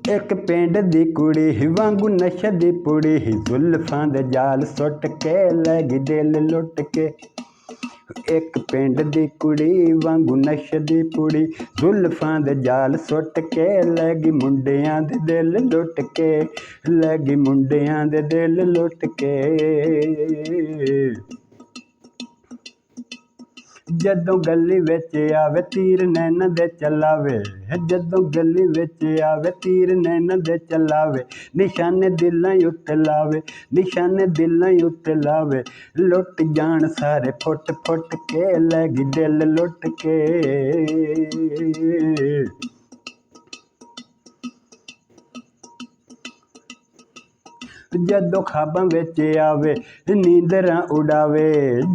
एक पिंड दी कुड़ी वांगू नशे दी पुड़ी, जुल्फां दे जाल सुट के लगी दिल लुट के। एक पिंड दी कुड़ी वांगू नशे दी पुड़ी, जुल्फां दे जाल सुट के लगी मुंडियां दे दिल लुट के, लगी मुंडियां दे दिल लुट के। जदों गली विच आवे तीर नैना दे चलावे, जदों गली विच आवे तीर नैना दे चलावे, निशाने दिलां उत्ते लावे, निशाने दिलां उत्ते लावे। लुट जान सारे फुट फुट के, लगी दिल लुट के। जदों ख्वाबां विच आवे नींदरां उड़ावे,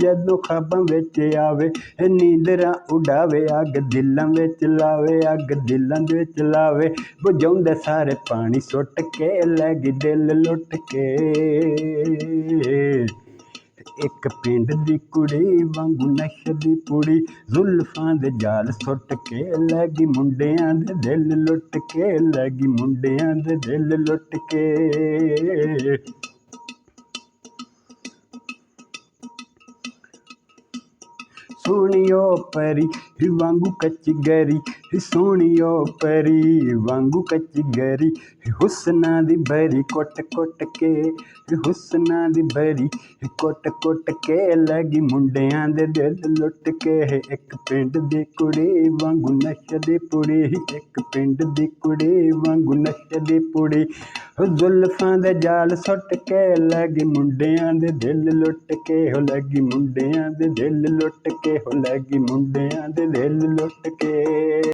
जदों ख्वाबां विच आवे नींदरां उड़ावे, अग दिलां विच लावे, अग दिलां विच लावे। बुझाउंदे सारे पानी सुट के, लगी दिल लुट के। एक पिंड दी कुड़ी वांगू नशे दी पुड़ी, जुल्फां दे जाल सुट के लगी मुंडियां दे दिल लुट के, लगी मुंडियां दे दिल लुट के। सोनियो परी वांगू कच्ची गरी, सोनियो परी वांगू कच्ची गरी, हुस्ना दी भरी कुट कुट के, हुस्ना दी भरी कुट कुट के, लगी मुंडियां दे दिल लुट के। एक पिंड दी कुड़ी वांगू नशे दी पुड़ी, एक पिंड दी कुड़ी वांगू नशे दी पुड़ी, जुल्फां दे जाल सुट के लगी मुंडियां दे दिल लुट के, लगी मुंडियां दे दिल लुट के, लगी मुंडियां दे दिल लुट के।